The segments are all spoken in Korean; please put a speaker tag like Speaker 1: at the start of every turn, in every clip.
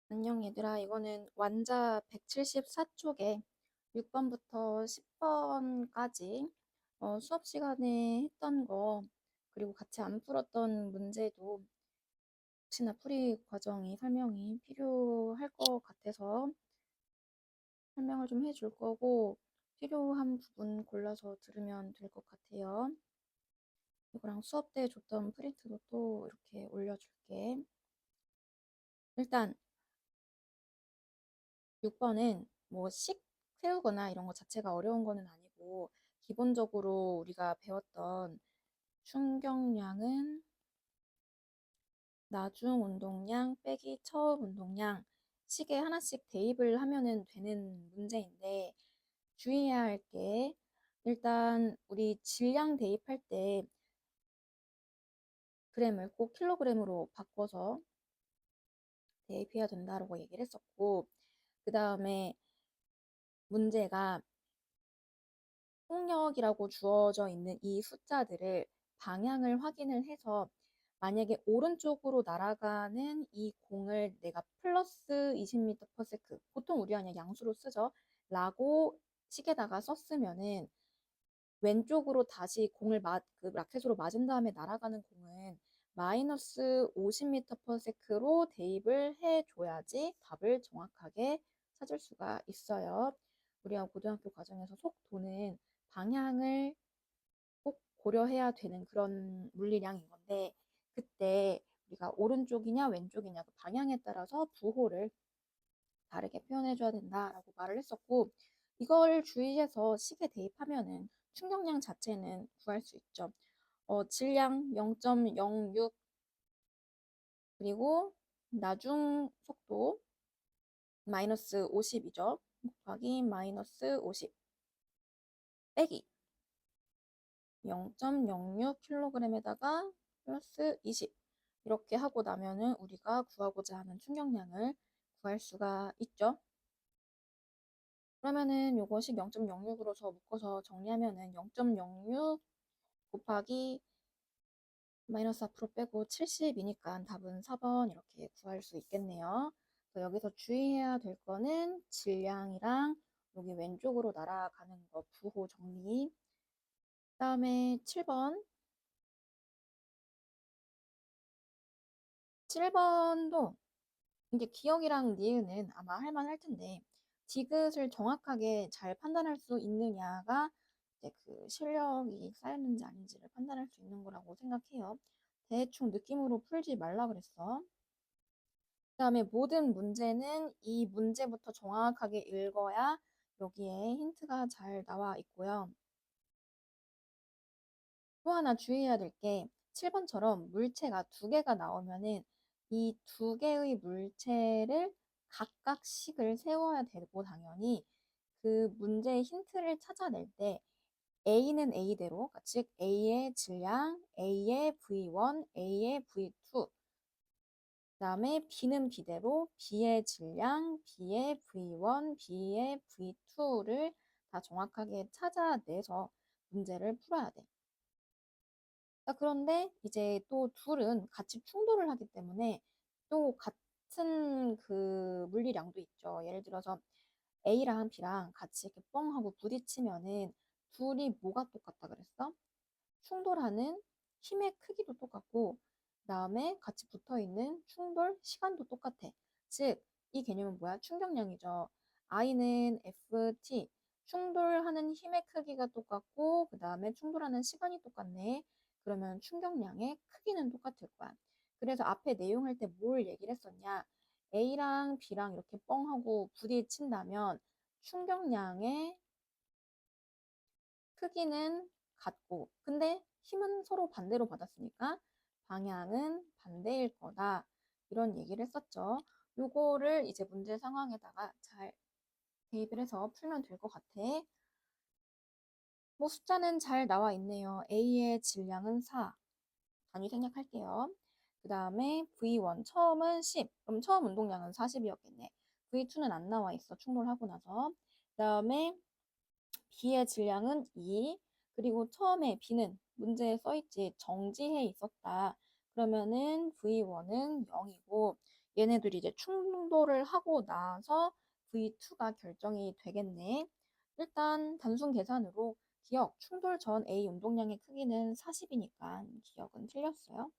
Speaker 1: 안녕 얘들아, 이거는 완자 174쪽에 6번부터 10번까지 수업 시간에 했던 거 그리고 같이 안 풀었던 문제도 혹시나 풀이 과정이 설명이 필요할 것 같아서 설명을 좀 해줄 거고 필요한 부분 골라서 들으면 될 것 같아요. 이거랑 수업 때 줬던 프린트도 또 이렇게 올려줄게. 일단 6번은 뭐 식 세우거나 이런 거 자체가 어려운 거는 아니고 기본적으로 우리가 배웠던 충격량은 나중 운동량 빼기 처음 운동량 식에 하나씩 대입을 하면은 되는 문제인데 주의해야 할 게 일단 우리 질량 대입할 때 그램을 꼭 킬로그램으로 바꿔서 대입해야 된다라고 얘기를 했었고 그 다음에 문제가 폭력이라고 주어져 있는 이 숫자들을 방향을 확인을 해서 만약에 오른쪽으로 날아가는 이 공을 내가 플러스 20m/s 보통 우리가 그냥 양수로 쓰죠. 라고 식에다가 썼으면은 왼쪽으로 다시 공을 그 라켓으로 맞은 다음에 날아가는 공은 마이너스 50m/s로 대입을 해줘야지 답을 정확하게 찾을 수가 있어요. 우리가 고등학교 과정에서 속도는 방향을 꼭 고려해야 되는 그런 물리량인 건데 그때 우리가 오른쪽이냐 왼쪽이냐 그 방향에 따라서 부호를 다르게 표현해줘야 된다라고 말을 했었고 이걸 주의해서 식에 대입하면은 충격량 자체는 구할 수 있죠. 질량 0.06 그리고 나중 속도 마이너스 50이죠. 곱하기 마이너스 50 빼기 0.06kg에다가 플러스 20 이렇게 하고 나면은 우리가 구하고자 하는 충격량을 구할 수가 있죠. 그러면은 요것이 0.06으로 저 묶어서 정리하면은 0.06 곱하기 마이너스 앞으로 빼고 70이니까 답은 4번 이렇게 구할 수 있겠네요. 여기서 주의해야 될 거는 질량이랑 여기 왼쪽으로 날아가는 거 부호 정리. 그 다음에 7번. 7번도 이제 기억이랑 니은은 아마 할만할 텐데 디귿을 정확하게 잘 판단할 수 있느냐가 이제 그 실력이 쌓였는지 아닌지를 판단할 수 있는 거라고 생각해요. 대충 느낌으로 풀지 말라 그랬어. 그 다음에 모든 문제는 이 문제부터 정확하게 읽어야 여기에 힌트가 잘 나와 있고요. 또 하나 주의해야 될 게 7번처럼 물체가 두 개가 나오면은 이 두 개의 물체를 각각 식을 세워야 되고 당연히 그 문제의 힌트를 찾아낼 때 A는 A대로 즉 A의 질량, A의 V1, A의 V2 그 다음에 B는 B대로 B의 질량, B의 V1, B의 V2를 다 정확하게 찾아내서 문제를 풀어야 돼. 그런데 이제 또 둘은 같이 충돌을 하기 때문에 또 같은 그 물리량도 있죠. 예를 들어서 A랑 B랑 같이 이렇게 뻥 하고 부딪히면은 둘이 뭐가 똑같다 그랬어? 충돌하는 힘의 크기도 똑같고 그다음에 같이 붙어 있는 충돌 시간도 똑같아. 즉, 이 개념은 뭐야? 충격량이죠. I는 FT, 충돌하는 힘의 크기가 똑같고 그다음에 충돌하는 시간이 똑같네. 그러면 충격량의 크기는 똑같을 거야. 그래서 앞에 내용할 때 뭘 얘기를 했었냐? A랑 B랑 이렇게 뻥하고 부딪힌다면 충격량의 크기는 같고 근데 힘은 서로 반대로 받았으니까 방향은 반대일 거다. 이런 얘기를 했었죠. 요거를 이제 문제 상황에다가 잘 대입을 해서 풀면 될 것 같아. 뭐 숫자는 잘 나와 있네요. A의 질량은 4. 단위 생략할게요. 그 다음에 V1 처음은 10. 그럼 처음 운동량은 40이었겠네. V2는 안 나와 있어. 충돌하고 나서. 그 다음에 B의 질량은 2. 그리고 처음에 B는 문제에 써있지 정지해 있었다. 그러면은 V1은 0이고 얘네들이 이제 충돌을 하고 나서 V2가 결정이 되겠네. 일단 단순 계산으로 기억, 충돌 전 A 운동량의 크기는 40이니까 기억은 틀렸어요.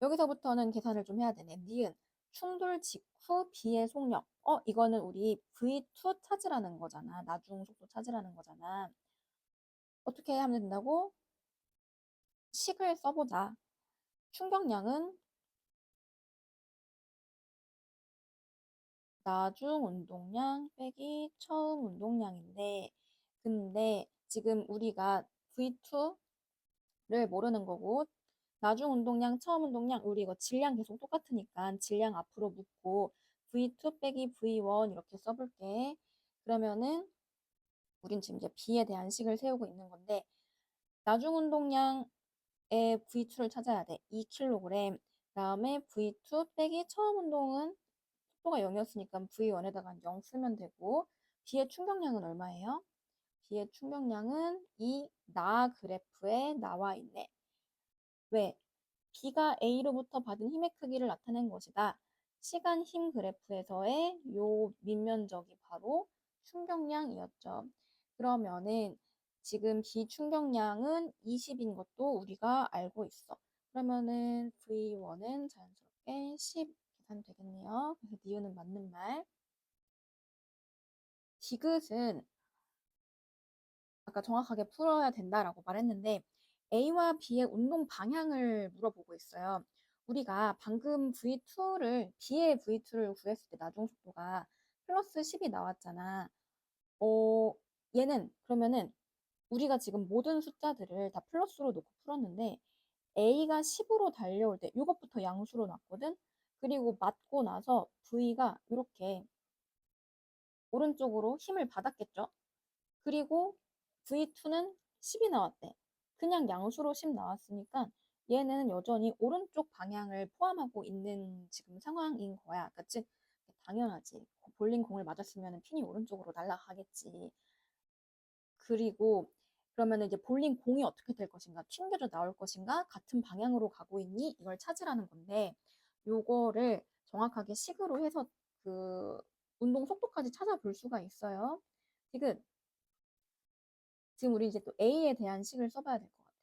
Speaker 1: 여기서부터는 계산을 좀 해야 되네. 니은, 충돌 직후 B의 속력. 이거는 우리 V2 찾으라는 거잖아. 나중 속도 찾으라는 거잖아. 어떻게 하면 된다고? 식을 써보자. 충격량은 나중 운동량 빼기 처음 운동량인데, 근데 지금 우리가 V2를 모르는 거고, 나중 운동량, 처음 운동량, 우리 이거 질량 계속 똑같으니까 질량 앞으로 묶고 V2 빼기 V1 이렇게 써볼게. 그러면은 우린 지금 이제 B에 대한 식을 세우고 있는 건데, 나중 운동량의 V2를 찾아야 돼. 2kg. 다음에 V2 빼기 처음 운동은 속도가 0이었으니까 V1에다가 0 쓰면 되고, B의 충격량은 얼마예요? B의 충격량은 이 나 그래프에 나와 있네. 왜? B가 A로부터 받은 힘의 크기를 나타낸 것이다. 시간 힘 그래프에서의 요 밑면적이 바로 충격량이었죠. 그러면은 지금 B 충격량은 20인 것도 우리가 알고 있어. 그러면은 V1은 자연스럽게 10 계산되겠네요. 그래서 니은은 맞는 말. 디귿은 아까 정확하게 풀어야 된다라고 말했는데 A와 B의 운동 방향을 물어보고 있어요. 우리가 방금 B의 V2를 구했을 때 나중 속도가 플러스 10이 나왔잖아. 어, 얘는 그러면은 우리가 지금 모든 숫자들을 다 플러스로 놓고 풀었는데 A가 10으로 달려올 때 이것부터 양수로 놨거든. 그리고 맞고 나서 V가 이렇게 오른쪽으로 힘을 받았겠죠. 그리고 V2는 10이 나왔대. 그냥 양수로 10 나왔으니까 얘는 여전히 오른쪽 방향을 포함하고 있는 지금 상황인 거야. 그치? 당연하지. 볼링 공을 맞았으면 핀이 오른쪽으로 날아가겠지. 그리고 그러면 이제 볼링 공이 어떻게 될 것인가? 튕겨져 나올 것인가? 같은 방향으로 가고 있니? 이걸 찾으라는 건데 요거를 정확하게 식으로 해서 그 운동 속도까지 찾아볼 수가 있어요. 지금 우리 이제 또 A에 대한 식을 써봐야 될 것 같아.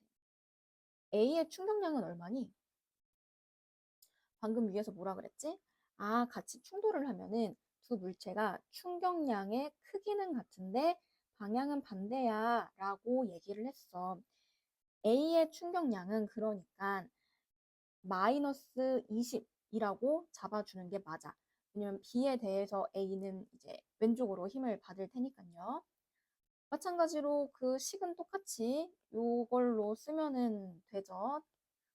Speaker 1: A의 충격량은 얼마니? 방금 위에서 뭐라 그랬지? 같이 충돌을 하면은 두 물체가 충격량의 크기는 같은데 방향은 반대야 라고 얘기를 했어. A의 충격량은 그러니까 마이너스 20이라고 잡아주는 게 맞아. 왜냐면 B에 대해서 A는 이제 왼쪽으로 힘을 받을 테니까요. 마찬가지로 그 식은 똑같이 요걸로 쓰면은 되죠.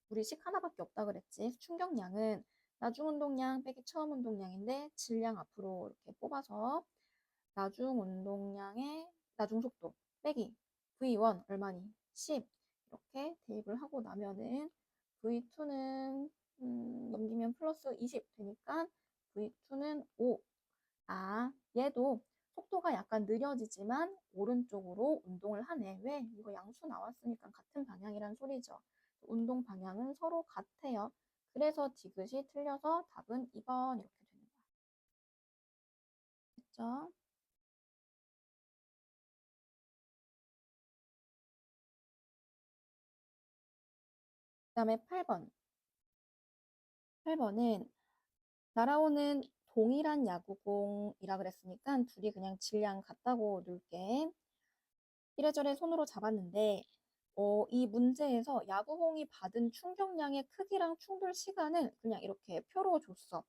Speaker 1: 우리 식 하나밖에 없다 그랬지. 충격량은 나중 운동량 빼기 처음 운동량인데 질량 앞으로 이렇게 뽑아서 나중 운동량의 나중 속도 빼기 V1 얼마니? 10 이렇게 대입을 하고 나면은 V2는 넘기면 플러스 20 되니까 V2는 5. 얘도 속도가 약간 느려지지만 오른쪽으로 운동을 하네. 왜? 이거 양수 나왔으니까 같은 방향이란 소리죠. 운동 방향은 서로 같아요. 그래서 디귿이 틀려서 답은 2번 이렇게 되는 거야. 됐죠? 그 다음에 8번. 8번은 날아오는 동일한 야구공이라 그랬으니까 둘이 그냥 질량 같다고 놓을게. 이래저래 손으로 잡았는데 이 문제에서 야구공이 받은 충격량의 크기랑 충돌 시간을 그냥 이렇게 표로 줬어.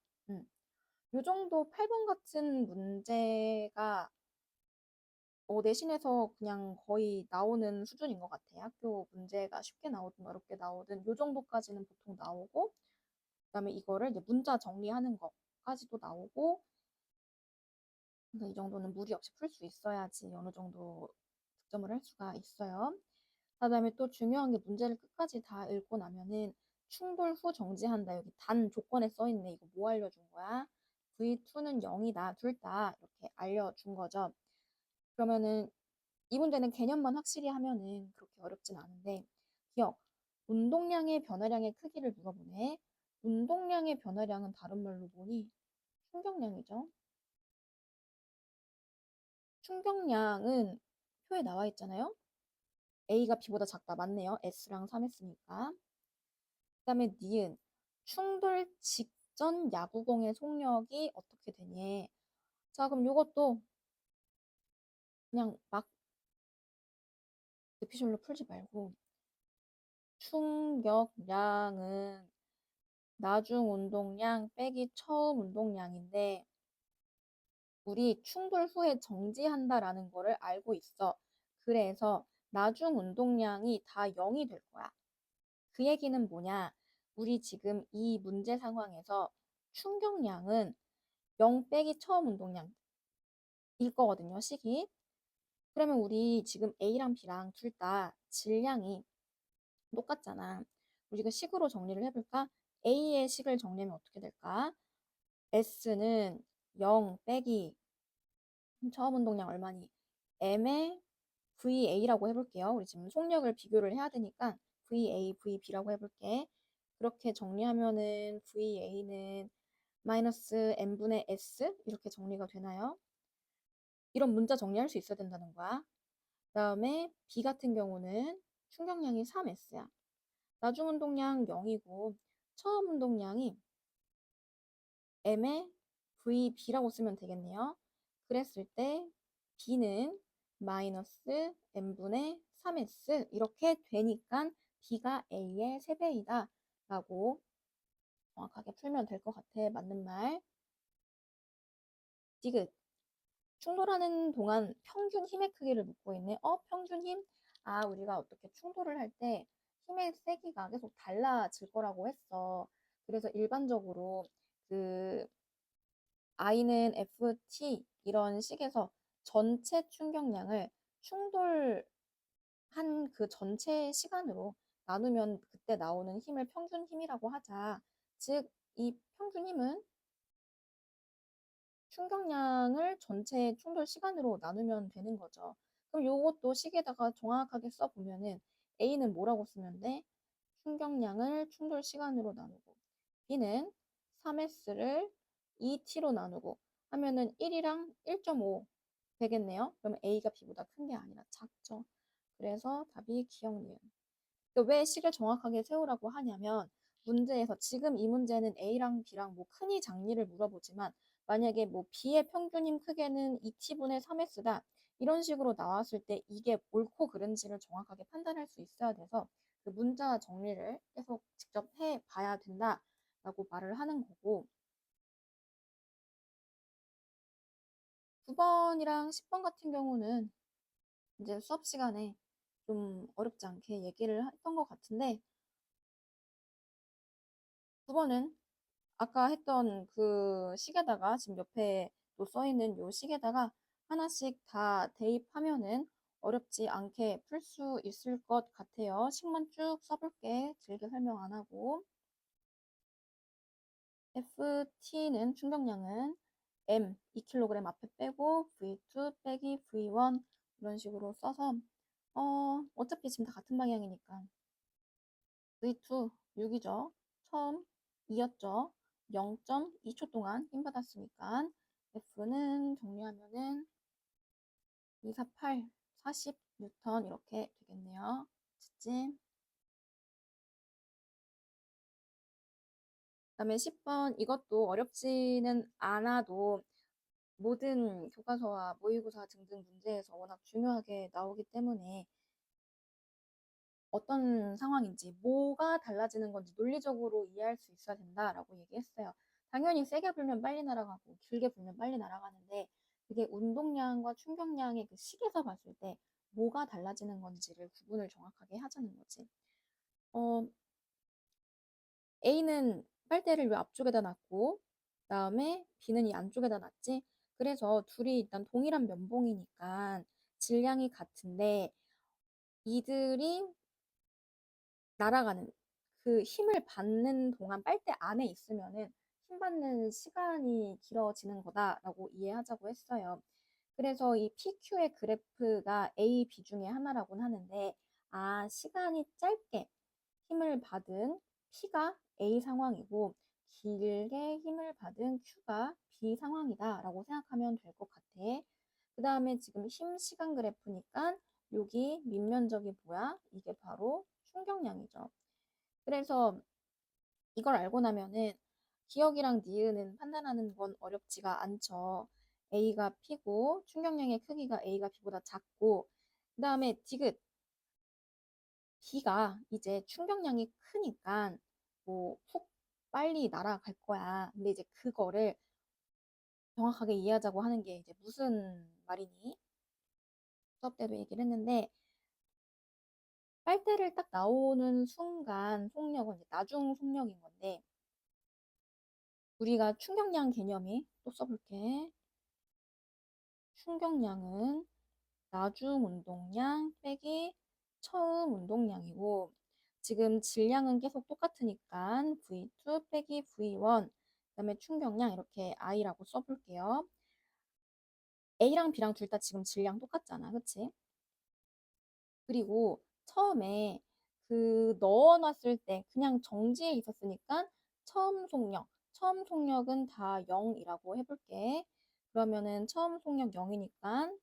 Speaker 1: 요 정도 8번 같은 문제가 내신에서 그냥 거의 나오는 수준인 것 같아. 학교 문제가 쉽게 나오든 어렵게 나오든 요 정도까지는 보통 나오고 그다음에 이거를 이제 문자 정리하는 것까지도 나오고 그러니까 이 정도는 무리 없이 풀 수 있어야지 어느 정도 득점을 할 수가 있어요. 그다음에 또 중요한 게 문제를 끝까지 다 읽고 나면은 충돌 후 정지한다. 여기 단 조건에 써 있네. 이거 뭐 알려준 거야? V2는 0이다. 둘 다 이렇게 알려준 거죠. 그러면은 이 문제는 개념만 확실히 하면은 그렇게 어렵진 않은데 기억. 운동량의 변화량의 크기를 물어보네. 운동량의 변화량은 다른 말로 보니 충격량이죠. 충격량은 표에 나와 있잖아요. A가 B보다 작다. 맞네요. S랑 3S니까. 그 다음에 니은. 충돌 직전 야구공의 속력이 어떻게 되니? 자, 그럼 이것도 그냥 막 뇌피셜로 풀지 말고 충격량은 나중 운동량 빼기 처음 운동량인데 우리 충돌 후에 정지한다라는 거를 알고 있어. 그래서 나중 운동량이 다 0이 될 거야. 그 얘기는 뭐냐? 우리 지금 이 문제 상황에서 충격량은 0 빼기 처음 운동량일 거거든요, 식이. 그러면 우리 지금 A랑 B랑 둘 다 질량이 똑같잖아. 우리가 식으로 정리를 해볼까? A의 식을 정리하면 어떻게 될까? S는 0 빼기 처음 운동량 얼마니? M의 VA라고 해볼게요. 우리 지금 속력을 비교를 해야 되니까 VA, VB라고 해볼게. 그렇게 정리하면은 VA는 마이너스 M분의 S 이렇게 정리가 되나요? 이런 문자 정리할 수 있어야 된다는 거야. 그 다음에 B 같은 경우는 충격량이 3S야. 나중 운동량 0이고 처음 운동량이 M의 VB라고 쓰면 되겠네요. 그랬을 때 B는 마이너스 M분의 3S 이렇게 되니까 B가 A의 3배이다 라고 정확하게 풀면 될 것 같아. 맞는 말. 디귿. 충돌하는 동안 평균 힘의 크기를 묻고 있네. 평균 힘? 아, 우리가 어떻게 충돌을 할 때 힘의 세기가 계속 달라질 거라고 했어. 그래서 일반적으로 그 I는 FT 이런 식에서 전체 충격량을 충돌한 그 전체 시간으로 나누면 그때 나오는 힘을 평균 힘이라고 하자. 즉, 이 평균 힘은 충격량을 전체 충돌 시간으로 나누면 되는 거죠. 그럼 요것도 식에다가 정확하게 써보면은 A는 뭐라고 쓰면 돼? 충격량을 충돌 시간으로 나누고 B는 3S를 2T로 나누고 하면은 1이랑 1.5 되겠네요. 그러면 A가 B보다 큰 게 아니라 작죠. 그래서 답이 기억 니은. 왜 식을 정확하게 세우라고 하냐면 문제에서 지금 이 문제는 A랑 B랑 뭐 크니 작니를 물어보지만 만약에 뭐 B의 평균임 크게는 2T분의 3S다 이런 식으로 나왔을 때 이게 옳고 그른지를 정확하게 판단할 수 있어야 돼서 그 문자 정리를 계속 직접 해 봐야 된다라고 말을 하는 거고 9번이랑 10번 같은 경우는 이제 수업 시간에 좀 어렵지 않게 얘기를 했던 것 같은데 9번은 아까 했던 그 식에다가 지금 옆에 또 써있는 요 식에다가 하나씩 다 대입하면은 어렵지 않게 풀 수 있을 것 같아요. 식만 쭉 써볼게. 길게 설명 안 하고. FT는 충격량은 M 2kg 앞에 빼고 V2 빼기 V1 이런 식으로 써서 어차피 지금 다 같은 방향이니까 V2 6이죠. 처음 2였죠. 0.2초 동안 힘 받았으니까 F는 정리하면은 248, 40 뉴턴 이렇게 되겠네요. 그치? 그다음에 10번 이것도 어렵지는 않아도 모든 교과서와 모의고사 등등 문제에서 워낙 중요하게 나오기 때문에 어떤 상황인지, 뭐가 달라지는 건지 논리적으로 이해할 수 있어야 된다라고 얘기했어요. 당연히 세게 불면 빨리 날아가고 길게 불면 빨리 날아가는데 그게 운동량과 충격량의 그 식에서 봤을 때 뭐가 달라지는 건지를 구분을 정확하게 하자는 거지. 어, A는 빨대를 왜 앞쪽에다 놨고 그다음에 B는 이 안쪽에다 놨지? 그래서 둘이 일단 동일한 면봉이니까 질량이 같은데 이들이 날아가는 그 힘을 받는 동안 빨대 안에 있으면은 힘 받는 시간이 길어지는 거다라고 이해하자고 했어요. 그래서 이 PQ의 그래프가 A, B 중에 하나라고는 하는데 시간이 짧게 힘을 받은 P가 A 상황이고 길게 힘을 받은 Q가 B 상황이다라고 생각하면 될 것 같아. 그 다음에 지금 힘 시간 그래프니까 여기 밑면적이 뭐야? 이게 바로 충격량이죠. 그래서 이걸 알고 나면은 기억이랑 니은은 판단하는 건 어렵지가 않죠. A가 P고 충격량의 크기가 A가 B보다 작고 그 다음에 디귿 B가 이제 충격량이 크니까 뭐 훅 빨리 날아갈 거야. 근데 이제 그거를 정확하게 이해하자고 하는 게 이제 무슨 말이니? 수업 때도 얘기를 했는데 빨대를 딱 나오는 순간 속력은 이제 나중 속력인 건데 우리가 충격량 개념이 또 써볼게. 충격량은 나중 운동량 빼기 처음 운동량이고 지금 질량은 계속 똑같으니까 V2 빼기 V1 그다음에 충격량 이렇게 I라고 써볼게요. A랑 B랑 둘 다 지금 질량 똑같잖아. 그치? 그리고 처음에 그 넣어놨을 때 그냥 정지해 있었으니까 처음 속력은 다 0이라고 해볼게. 그러면은 처음 속력 0이니까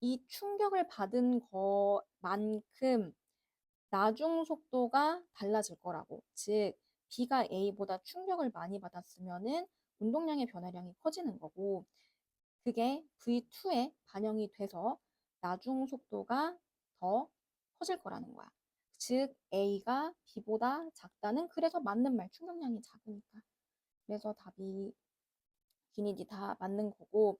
Speaker 1: 이 충격을 받은 것만큼 나중 속도가 달라질 거라고. 즉, B가 A보다 충격을 많이 받았으면은 운동량의 변화량이 커지는 거고, 그게 V2에 반영이 돼서 나중 속도가 더 커질 거라는 거야. 즉, A가 B보다 작다는 그래서 맞는 말, 충격량이 작으니까. 그래서 답이 기니디 다 맞는 거고,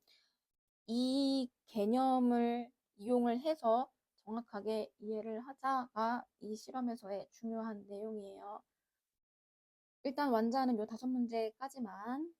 Speaker 1: 이 개념을 이용을 해서 정확하게 이해를 하자가 이 실험에서의 중요한 내용이에요. 일단 완자는 요 5문제까지만